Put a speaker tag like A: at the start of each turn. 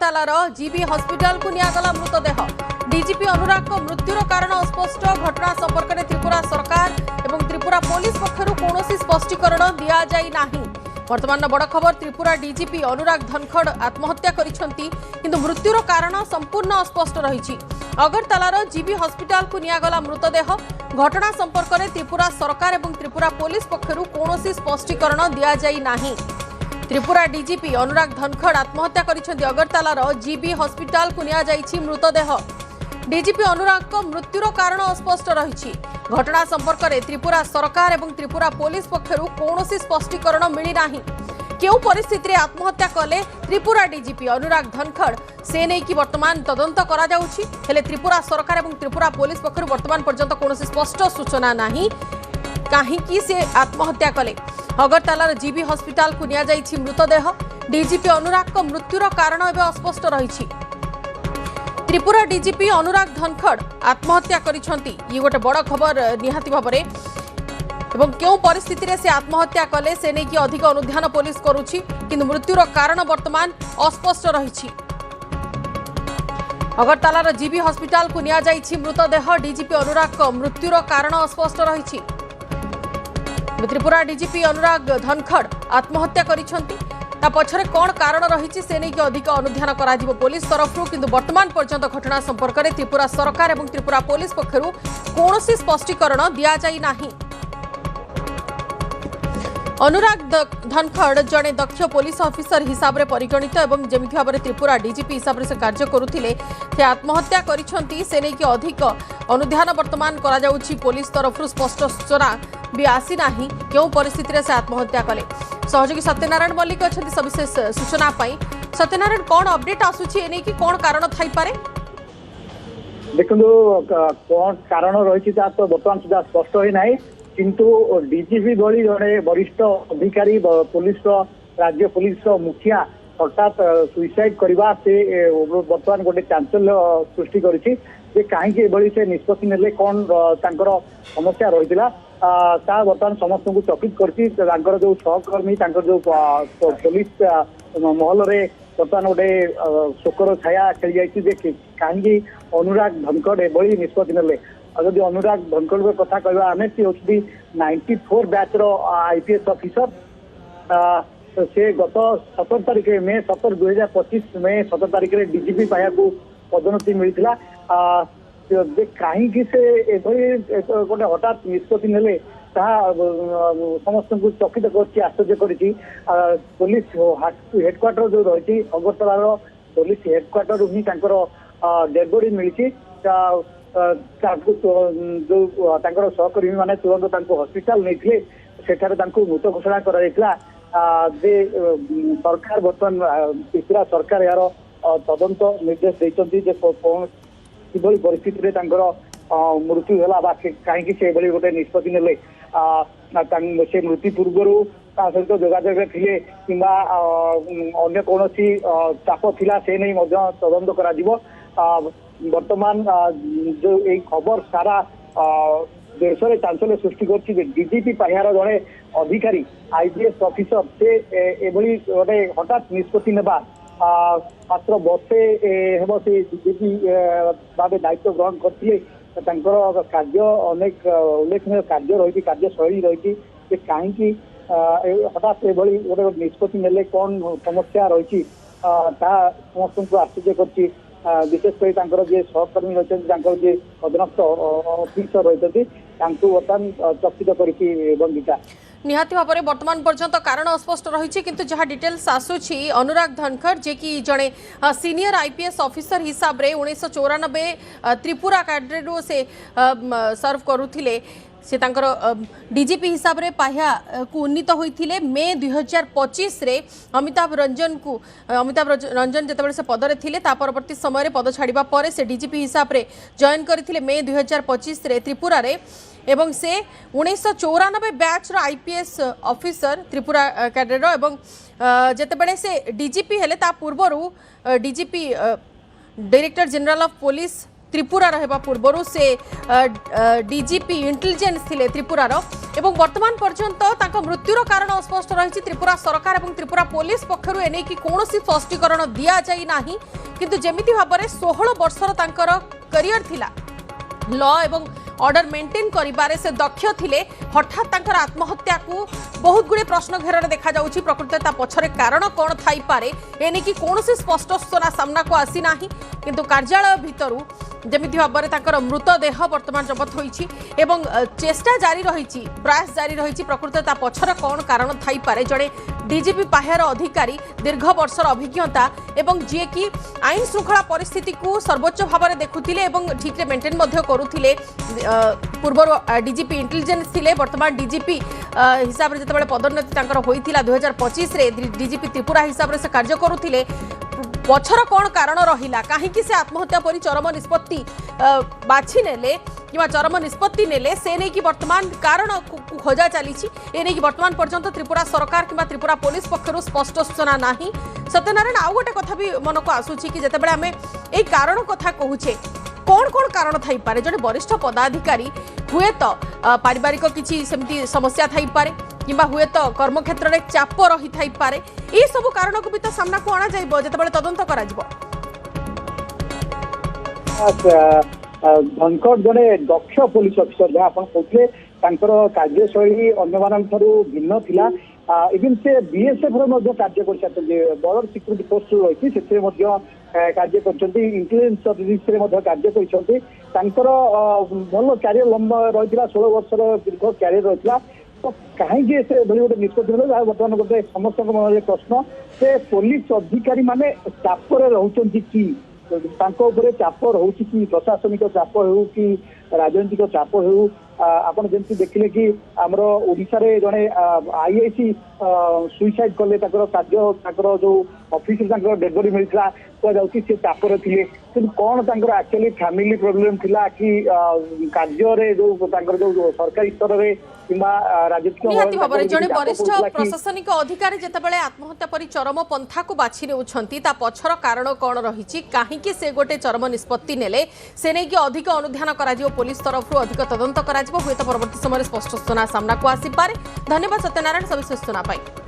A: अगरतलार GB hospital को नियागला मृतदेह। DGP अनुराग को मृत्युर कारण अस्पष्ट। घटना संपर्क में त्रिपुरा सरकार और त्रिपुरा पुलिस पक्षर कौन स्पष्टीकरण दि जाए। वर्तमान बड़ खबर, त्रिपुरा डीजीपी अनुराग धनखड़ आत्महत्या करिसेंती, किंतु मृत्युर कारण संपूर्ण अस्पष्ट रही। अगरतलार जीबी हॉस्पिटल को नियागला मृतदेह। घटना संपर्क में त्रिपुरा सरकार और त्रिपुरा पुलिस पक्षर कौन स्पष्टीकरण दि जाए। त्रिपुरा डीजीपी अनुराग धनखड़ आत्महत्या करिसेंती। अगरतलार जीबी हॉस्पिटल को निया जाइछि मृतदेह। डीजीपी अनुराग को मृत्युर कारण अस्पष्ट रही। घटना संपर्क में त्रिपुरा सरकार और त्रिपुरा पुलिस पक्षर कौन स्पष्टीकरण मिलना। क्यों परिस्थिति रे आत्महत्या कले त्रिपुरा डीजीपी अनुराग धनखड़ से नहीं कि वर्तमान तदंत करा जाउछि। हेले त्रिपुरा सरकार और त्रिपुरा पुलिस पक्षर वर्तमान पर्यंत कौन स्पष्ट सूचना नहीं कहीं से आत्महत्या कले। अगरतलार जीबी हॉस्पिटल को निया जाइछि मृतदेह। डीजीपी अनुराग को मृत्युर कारण एवं अस्पष्ट रही। त्रिपुरा डीजीपी अनुराग धनखड़ आत्महत्या करिसेंती, ये गोटे बड़ खबर निहाती भाबरे। एवं क्यों परिस्थिति रे से आत्महत्या कले से नहीं कि अधिक अनुध्यान पुलिस करुछि, किंतु मृत्युर कारण वर्तमान अस्पष्ट रही। अगरतलार जीबी हॉस्पिटल को निया जाइछि मृतदेह। डीजीपी अनुराग को मृत्युर कारण अस्पष्ट रही। त्रिपुरा डीजीपी अनुराग धनखड़ आत्महत्या करिसेंती, ता पछरे कौन कारण रही से नहीं कि अधिक अनुध्यान करा जिवो पुलिस तरफ। किंतु वर्तमान पर्यंत घटना संपर्क में त्रिपुरा सरकार और त्रिपुरा पुलिस पक्षर कौन स्पष्टीकरण दि जाए नाही। अनुराग धनखड़ जड़े दक्ष पुलिस ऑफिसर हिसाब से परिगणित और जमिति भाव में त्रिपुरा डीजीपी हिसाब से कार्य करुथिले से आत्महत्या करिसेंती, से नहीं कि अधिक अनुध्यान वर्तमान करा जाउछि पुलिस तरफ। स्पष्ट सूचना भी आसी नाही क्यों परिस्थिति से आत्महत्या कले। सहयोगी सत्यनारायण मल्लिक अच्छा सविशेष सूचना पाई। सत्यनारायण, कौन अपडेट आसुछि एने कि कौन कारण थाई पारे?
B: देखो कौन कारण रही तो बर्तमान सुधा स्पष्ट ही ना, किंतु डीजीपी भली जड़े वरिष्ठ अधिकारी पुलिस राज्य पुलिस मुखिया हठात सुइसाइड करवा से बर्तमान गोटे चांचल्य सृष्टि करिछि। कहीं से निष्पत्ति नेले कौन तांकर समस्या रही बर्तमान समस्त को चकित करछि। जो सहकर्मी जो पुलिस महल में बर्तमान गोटे शोकर छाया खेली जाइए। कहीं अनुराग धनखड़ एभली निष्पत्ति नेले। जदि अनुराग धनखड़ कथा कहवा आम सी हूँ 94 बैच आईपीएस ऑफिसर। से गत 17 तारिख मे 17 2025 मे 17 तारिख में डीजीपी पाया पदोन्नति मिलता। कहीं से गोटे हठात निष्पत्ति नेले समस्त को चकित करश्चर्य कर। पुलिस हेडक्वार्टर जो रही अगरतलार पुलिस हेडक्वार्टर ही डेड बॉडी मिली। जो सहकर्मी मैंने तुरंत हॉस्पिटल नहीं सेठारे मृत घोषणा करा। सरकार बर्तमान त्रिपुरा सरकार यार तदंत निर्देश देते कि परिस्थिति मृत्यु है कहीं से गोटे निष्पत्ति नेले। से मृत्यु पूर्व सहित जोगाजोग थे कि अन्य कौन चाप थिला से नहीं तदंत करा। वर्तमान जो एक खबर सारा देश में चांचल्य सृष्टि कर डीजीपी पाहियार जड़े अधिकारी आईपीएस ऑफिसर से एभली गोटे हठात निष्पत्ति नेबा मात्र वर्षे हेब से डीजीपी भाव दायित्व ग्रहण करते। कार्य अनेक उल्लेखनीय कार्य रही कार्यशैली रही कहीं हठात एभली गोटे निष्पत्ति नेले कौन समस्या रही समस्त को आश्चर्य कर। विशेषकर जे सहकर्मी रही जे अधीनस्थ ऑफिसर रही बर्तमान चकित कर।
A: निहाती भाव में वर्तमान पर्यंत कारण अस्पष्ट रही, किंतु जहाँ डिटेल्स आसूची अनुराग धनखड़ जे कि जड़े सीनियर आईपीएस ऑफिसर हिसाब से 1994 त्रिपुरा कैडरे से सर्व करुथिले। से तांकर डीजीपी हिसाब रे पाहिया को उन्नीत होइथिले। मे 2025 रे अमिताभ रंजन जेतेबेले से पद रे थिले ता परवर्ती समय रे पद छाड़िबा परे से डीजीपी हिसाब रे जॉइन करथिले मे 2025 रे त्रिपुरा रे। एवं से 1994 बैच रो आईपीएस ऑफिसर त्रिपुरा कैडर एवं जेतेबेले से डीजीपी हेले ता पूर्वरु DGP director general of police Tripura रहबा पूर्वरु से डीजीपी इंटेलिजेंस थिले त्रिपुरार एवं वर्तमान पर्यंत तांका मृत्युर कारण अस्पष्ट रही त्रिपुरा सरकार और त्रिपुरा पुलिस पक्षरु एने की कोनोसी स्पष्टीकरण दिया जाई नाही किंतु जेमिति भाबरे 16 वर्षर तांकर करियर थिला लॉ एवं ऑर्डर मेंटेन करिबारे से दक्ष थिले हठात तांकर आत्महत्या को बहुत गुड़े प्रश्न घेर देखा जाउछि प्रकृत पछरे कारण कौन थाई पारे एने की कोनोसी स्पष्ट सूचना सामना को आसी नाही किंतु कार्यालय भितरु जेमिति भाबरे तांकर मृतदेह वर्तमान जबत होईछि एवं चेष्टा जारी रहिछि प्रयास जारी रहिछि प्रकृत पछरे कौन कारण थाई पारे जड़े डीजीपी पाहर अधिकारी दीर्घ वर्षर अभिज्ञता एवं जी की आईन श्रृंखला परिस्थिति को सर्वोच्च भाव में देखुथिले एवं ठीक रे मेंटेन मध्य करुथिले पूर्व डीजीपी इंटेलिजेंस थिले वर्तमान डीजीपी हिसाब रे जतबेले पदोन्नति तांकर होइथिला 2025 रे डीजीपी त्रिपुरा हिसाब रे से कार्य करुथिले पछर कौन कारण रहिला काहेकि से आत्महत्या परि चरम निष्पत्ति बाछि नेले किंवा चरम निष्पत्ति नेले से नहीं कि वर्तमान कारण खोजा चली एने कि वर्तमान पर्यंत त्रिपुरा सरकार किंवा त्रिपुरा पुलिस पक्षरु स्पष्ट सूचना नाही सत्यनारायण आउ गोटे कथा भी मन को आसुची कि जेतेबेले आमे एई कारण कथा कहूछे कौन कौन कारण थाई पारे जने वरिष्ठ पदाधिकारी हुए तो पारिवारिक किछि सेमती समस्या थाई पारे किंबा हुए तो कर्मक्षेत्र में चाप रही थाई पारे ए सब कारण को भी तो सामना को आना जाइबो जेतेबेले तदंत करा जिवो
B: धनखड़ जड़े दक्ष पुलिस अफिसर जहाँ आप कार्यशैली अन्य भिन्न थिला इवन से बीएसएफ कार्य कर बॉर्डर सिक्यूरिटी फोर्स रही कार्य इंटेलिजेंस सर्विस कार्य कर भल कैरियर लंबा रही 16 वर्ष दीर्घ कैरियर रही तो कहीं से गोटे निष्पत्ति बर्तमान गोटे समस्त मन प्रश्न से पुलिस अधिकारी माने चाप रोचे कि चाप रोचे कि प्रशासनिक चाप हो कि राजनीतिक चाप हो आपण जमी देखिले कि आमर ओडिशा रे जड़े आईआईसी सुइसाइड कले कार्य जो ऑफिस डेड बॉडी मिलता कहुच्छी से चापर थे कौन एक्चुअली फैमिली प्रोब्लेम थिला कि कार्य जो सरकारी स्तर में
A: निहाती भाବରେ जणे वरिष्ठ प्रशासनिक अधिकारी जेतेबेले आत्महत्या परि चरम पंथा को बाछि नेउछंती ता पछर कारण कोन रहिछि काहेकि से गोटे चरम निष्पत्ति नेले से नै कि अधिक अनुध्यान करा जिवो पुलिस तरफरु अधिक तदंत करा जिवो हुए तो परवर्ती समय स्पष्ट सूचना सामना को आसी पारे धन्यवाद सत्यनारायण सविशेष सूचना पाई।